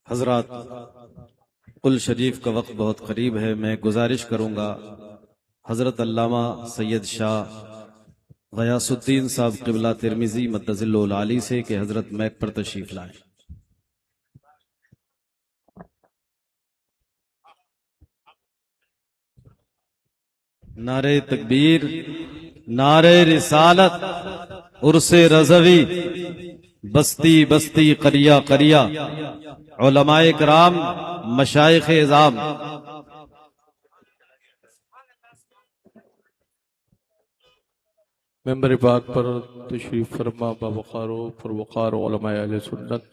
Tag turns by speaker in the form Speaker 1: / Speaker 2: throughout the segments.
Speaker 1: हजरात, कुल शरीफ का वक्त बहुत करीब है। मैं गुजारिश करूंगा हजरत अल्लामा सैयद शाह गयासुद्दीन साहब क़िबला तिरमिज़ी मद्दज़िल्लुल आली से कि हजरत मैक पर तशरीफ लाएं। नारे तकबीर, नारे रिसालत, उर्से रज़वी, बस्ती बस्ती करिया करिया, उलमाए कराम, मशाइख़ इज़ाम।
Speaker 2: मेंबर पाक पर तशरीफ फरमा बावक़ार फरवक़ार उलमाए अहले सुन्नत,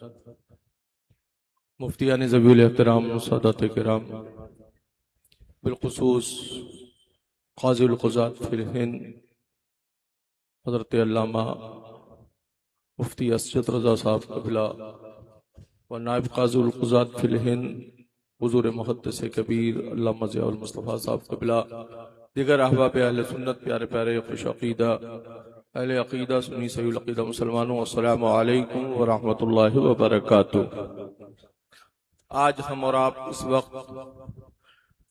Speaker 2: मुफ्तियान ज़वीउल एहतराम, सादात किराम, बिलखुसूस क़ाज़िउल क़ुज़ात फ़िल हिंद हज़रत अल्लामा मुफ्ती असद रज़ा साहब क़िबला व नायब क़ाज़िउल क़ुज़ात फ़िल हिंद हुज़ूर मुहद्दिस कबीर अल्लामा ज़ियाउल मुस्तफ़ा साहब क़िबला, दिगर अहबाब अहले सुन्नत, प्यारे प्यारे खुश अक़ीदा अहले अक़ीदा सुन्नी सहीउल अक़ीदा मुसलमानों, अस्सलामु अलैकुम व रहमतुल्लाहि व बरकातुहू। आज हम और आप इस वक्त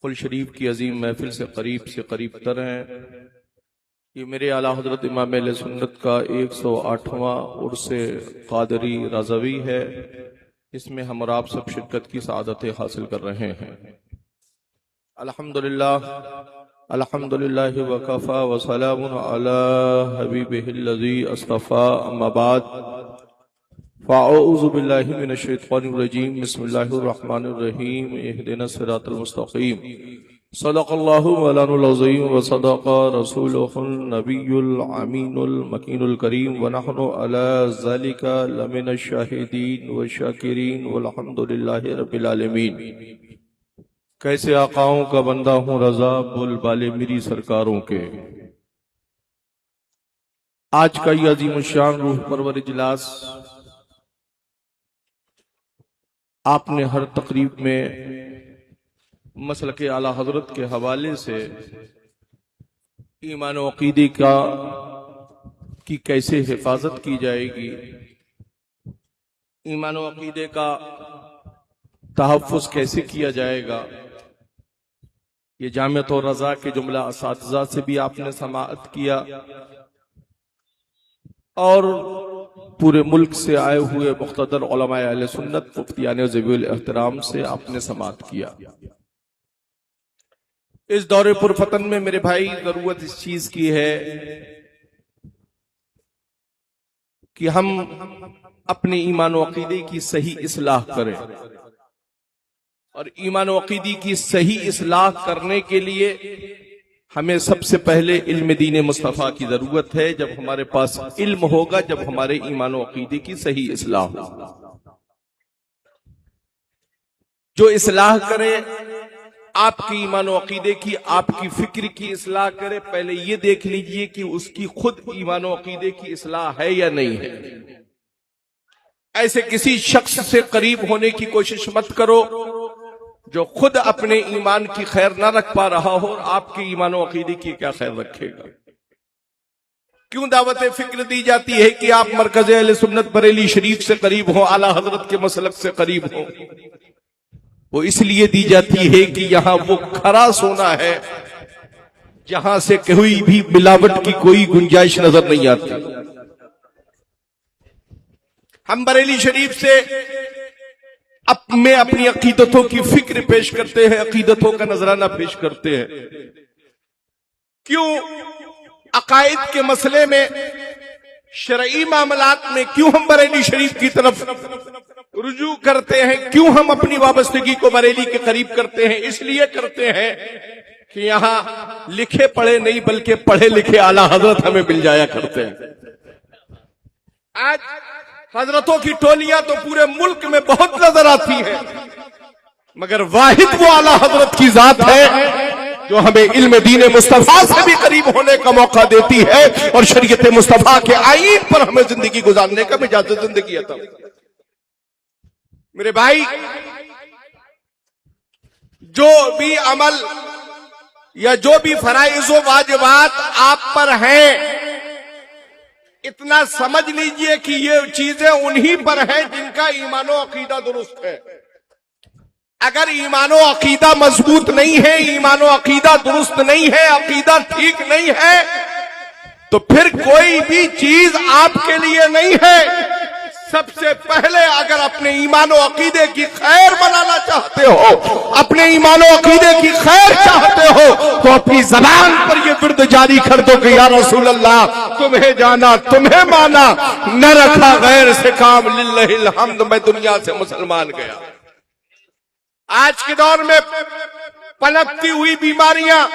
Speaker 2: कुल शरीफ की अजीम महफिल से करीब तर हैं। ये मेरे आला हजरत इमाम अहले सुन्नत का 108वां उर्से क़ादरी रज़वी है। इसमें हम और आप सब शिरकत की सआदतें हासिल कर रहे हैं। अल्हम्दुलिल्लाह अल्हम्दुलिल्लाहि व कफ़ा व सलामुन अला हबीबिहिल्लज़ी अस्तफ़ा, अम्मा बाद, फ़अऊज़ु बिल्लाहि मिनश शैतानिर रजीम, बिस्मिल्लाहिर रहमानिर रहीम, इहदिनस सिरातल मुस्तक़ीम, सदक़ल्लाहु मौलानुल अज़ीम व सदक़ रसूलुहुन नबियुल अमीनुल मकीनुल करीम व नहनु अला ज़ालिका लमिनश शाहिदीन व शाकिरीन वल्हम्दुलिल्लाहि रब्बिल आलमीन। कैसे आकाओं का बंदा हूँ रज़ा, बोल बाले मेरी सरकारों के। आज का ये अजीम शान रूह परवर इजलास आपने हर तकरीब में मसलक आला हजरत के हवाले से ईमान व अक़ीदे की कैसे हिफाजत की जाएगी, ईमान व अक़ीदे का तहफ़्फ़ुज़ कैसे किया जाएगा, ये जामिअत और रज़ा के जुमला असातिज़ा से भी आपने समाअत किया और पूरे मुल्क से आए हुए मुक़्तदर उलमाए अहले सुन्नत, मुफ्तियान ज़वीउल एहतराम से आपने समाअत किया। इस दौरे पुरफतन में मेरे भाई जरूरत इस चीज की है कि हम अपने ईमान व अक़ीदे की सही इस्लाह करें, और ईमान व अक़ीदे की सही इस्लाह करने के लिए हमें सबसे पहले इल्म दीन मुस्तफ़ा की जरूरत है। जब हमारे पास इल्म होगा, जब हमारे ईमान व अक़ीदे की सही इस्लाह होगी। जो इस्लाह करे, आपकी ईमान व अक़ीदे की, आपकी फिक्र की इस्लाह करे, पहले ये देख लीजिए कि उसकी खुद ईमान व अक़ीदे की इस्लाह है या नहीं है। ऐसे किसी शख्स से करीब होने की कोशिश मत करो जो खुद अपने ईमान की खैर ना रख पा रहा हो, और आपके ईमान व अक़ीदे की क्या खैर रखेगा। क्यों दावत फिक्र दी जाती है कि आप मरकज़ अहले सुन्नत बरेली शरीफ से करीब हो, आला हजरत के मसलक से करीब हो? वो इसलिए दी जाती है कि यहां वो खरा सोना है जहां से कोई भी मिलावट की कोई गुंजाइश नजर नहीं आती। हम बरेली शरीफ से में अपनी अकीदतों की फिक्र पेश करते हैं, अकीदतों का नजराना पेश करते हैं। क्यों अकायद के मसले में, शरई मामलात में क्यों हम बरेली शरीफ की तरफ रुजू करते हैं, क्यों हम अपनी वाबस्तगी को बरेली के करीब करते हैं? इसलिए करते हैं कि यहां लिखे पढ़े नहीं बल्कि पढ़े लिखे आला हजरत हमें मिल जाया करते हैं। आज हजरतों की टोलियां तो पूरे मुल्क में बहुत नजर आती हैं, मगर वाहिद वो आला हजरत की जात है जो हमें इल्म दीन मुस्तफा से भी करीब होने का मौका देती है और शरीयत मुस्तफा के आईन पर हमें जिंदगी गुजारने का मिजाज जिंदगी अता। मेरे भाई, जो भी अमल या जो भी फराइज़ व वाजिबात आप पर हैं, इतना समझ लीजिए कि ये चीजें उन्हीं पर हैं जिनका ईमान व अक़ीदा दुरुस्त है। अगर ईमानो अकीदा मजबूत नहीं है, ईमानो अकीदा दुरुस्त नहीं है, अकीदा ठीक नहीं है, तो फिर कोई भी चीज आपके लिए नहीं है। सबसे पहले अगर अपने ईमानो अकीदे की खैर बनाना चाहते हो, अपने ईमानो अकीदे की खैर चाहते हो, तो अपनी जबान पर ये विर्द जारी कर दो कि या रसूल अल्लाह, तुम्हें जाना, तुम्हें माना, न रखा गैर से काम, लिल्लाहिल हम्द, मैं दुनिया से मुसलमान गया। आज के दौर में पनपती हुई बीमारियां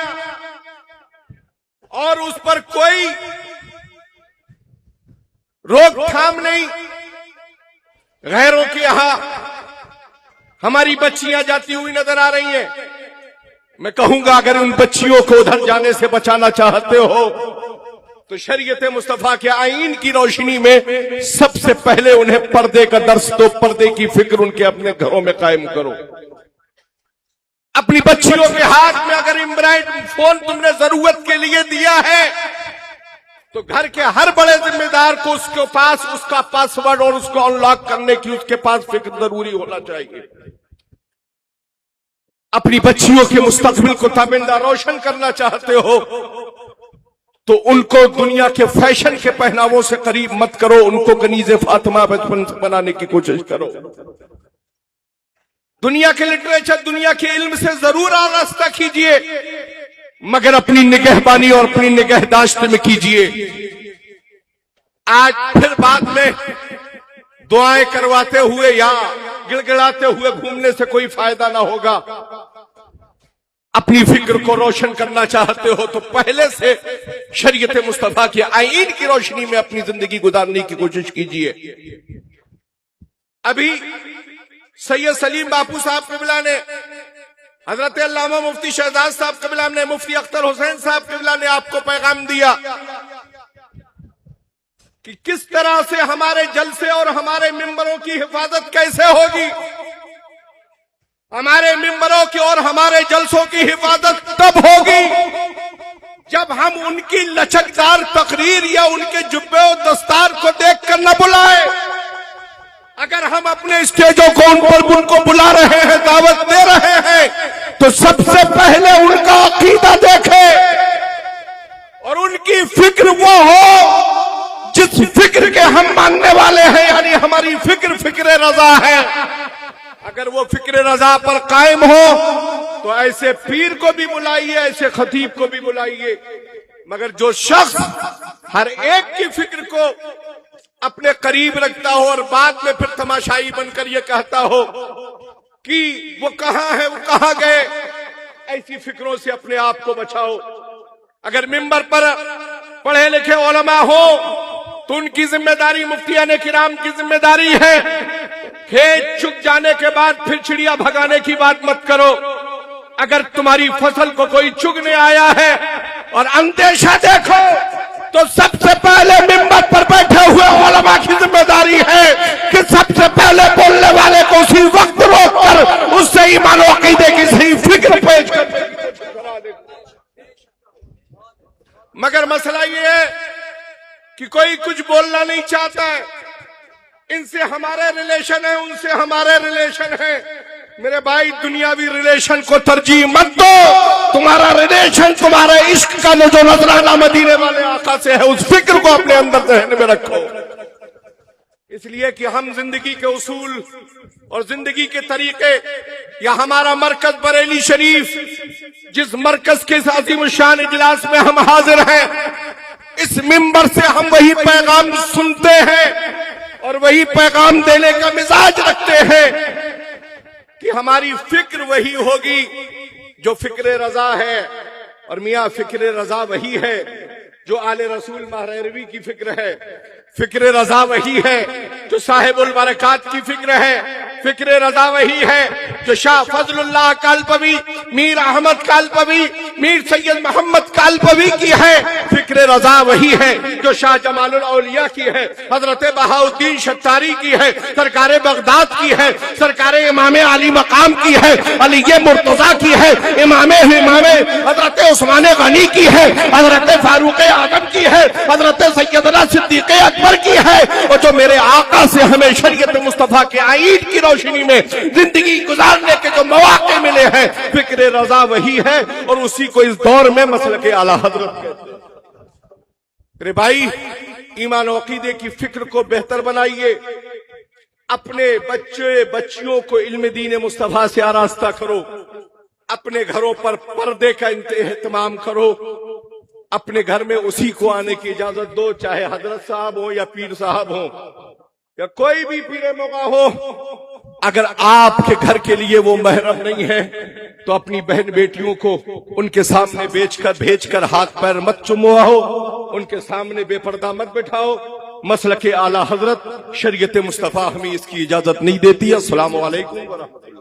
Speaker 2: और उस पर कोई रोकथाम नहीं। गैरों के यहां हमारी बच्चियां जाती हुई नजर आ रही हैं। मैं कहूंगा अगर उन बच्चियों को उधर जाने से बचाना चाहते हो तो शरीयत मुस्तफा के आईन की रोशनी में सबसे पहले उन्हें पर्दे का दर्स दो, पर्दे की फिक्र उनके अपने घरों में कायम करो। अपनी बच्चियों के हाथ में अगर एंड्रॉइड फोन तुमने जरूरत के लिए दिया है तो घर के हर बड़े जिम्मेदार को उसके पास उसका पासवर्ड और उसको अनलॉक करने की उसके पास फिक्र जरूरी होना चाहिए। अपनी बच्चियों के मुस्तकबिल को ताबिंदा रोशन करना चाहते हो तो उनको दुनिया के फैशन के पहनावों से करीब मत करो, उनको कनीज़े फातिमा बचपन से बनाने की कोशिश करो। दुनिया के लिटरेचर, दुनिया के इल्म से जरूर आरास्ता कीजिए, मगर अपनी निगहबानी और अपनी निगहदाश्त में कीजिए। आज फिर बाद में दुआएं करवाते हुए या गिड़गिड़ाते हुए घूमने से कोई फायदा ना होगा। अपनी फिक्र को रोशन करना चाहते हो तो पहले से शरीयत मुस्तफा के आईन की रोशनी में अपनी जिंदगी गुजारने की कोशिश कीजिए। अभी सैयद सलीम बापू साहब क़िबला ने, हजरत अल्लामा मुफ्ती शहजाद साहब क़िबला ने, मुफ्ती अख्तर हुसैन साहब क़िबला ने आपको पैगाम दिया कि किस तरह से हमारे जलसे और हमारे मिंबरों की हिफाजत कैसे होगी। हमारे मिंबरों की और हमारे जलसों की हिफाजत तब होगी जब हम उनकी लचकदार तकरीर या उनके जुब्बे और दस्तार को देखकर न बुलाए। अगर हम अपने स्टेजों को उनको बुला रहे हैं, दावत दे रहे हैं, तो सबसे पहले उनका अकीदा देखें और उनकी फिक्र वो हो जिस फिक्र के हम मानने वाले हैं, यानी हमारी फिक्र रजा है। अगर वो फिक्र रजा पर कायम हो तो ऐसे पीर को भी बुलाइए, ऐसे खतीब को भी बुलाइए, मगर जो शख्स हर एक की फिक्र को अपने करीब रखता हो और बाद में फिर तमाशाई बनकर ये कहता हो कि वो कहां है, वो कहां गए, ऐसी फिक्रों से अपने आप को बचाओ। अगर मिंबर पर पढ़े लिखे उलमा हो तो उनकी जिम्मेदारी, मुफ्तियाने किराम की जिम्मेदारी है। खेत चुग जाने के बाद फिर चिड़िया भगाने की बात मत करो। अगर तुम्हारी फसल को कोई चुगने आया है और अंदेशा देखो तो सबसे पहले मिंबर पर बैठे हुए उलमा की जिम्मेदारी है कि सबसे पहले बोलने वाले को उसी वक्त रोककर उससे ईमान और अकीदे की सही फिक्र पेश कर। मगर मसला ये है कि कोई कुछ बोलना नहीं चाहता है। इनसे हमारे रिलेशन है, उनसे हमारे रिलेशन है। मेरे भाई, दुनियावी रिलेशन को तरजीह मत दो। तुम्हारा रिलेशन तुम्हारे इश्क का जो नजराना मदीने वाले आका से है, उस फिक्र को अपने अंदर जहन में रखो। इसलिए कि हम जिंदगी के उसूल और जिंदगी के तरीके, या हमारा मरकज बरेली शरीफ, जिस मरकज के अज़ीम शान इजलास में हम हाजिर हैं, इस मिंबर से हम वही पैगाम सुनते हैं और वही पैगाम देने का मिजाज रखते हैं कि हमारी फिक्र वही होगी जो फिक्र रजा है। और मियाँ, फिक्र रजा वही है जो आले रसूल महरवी की फिक्र है। फिक्र रजा वही है जो साहिबुल बरकात की फिक्र है। फिक्र रजा वही है जो शाह फजलुल्लाह कालपवी, मीर अहमद कालपवी, मीर सैयद मोहम्मद कालपवी की है। फिक्र रजा वही है जो शाह जमालुल औलिया की है, हजरत बहाउद्दीन शत्तारी की है, सरकार बगदाद की है, सरकार इमाम अली मकाम की है, अली मुर्तजा की है, इमाम हजरत उस्मान गनी की है, हजरत फारूक आजम की है, हजरत सैयदना सिद्दीक़ अकबर की है। और जो मेरे आका से हमें शरीयत मुस्तफा के आईन की रोशनी में जिंदगी गुजारने के जो मौके मिले हैं, फिक्र रजा वही है और उसी को इस दौर में मसलक आला हजरत कहते हैं। मेरे भाई, ईमान और अकीदे की फिक्र को बेहतर बनाइए। अपने बच्चे बच्चियों को इल्म दीन मुस्तफा से आरास्ता करो। अपने घरों पर पर्दे का इंतजाम करो। अपने घर में उसी को आने की इजाजत दो, चाहे हजरत साहब हो या पीर साहब हो या कोई भी पीर मौका हो। अगर आपके घर के लिए वो महरम नहीं है तो अपनी बहन बेटियों को उनके सामने भेजकर हाथ पैर मत चुमवाओ, उनके सामने बेपर्दा मत बैठाओ। मसलक आला हजरत शरीयत मुस्तफा हमें इसकी इजाजत नहीं देती है। अस्सलामु अलैकुम व रहमतुल्लाह।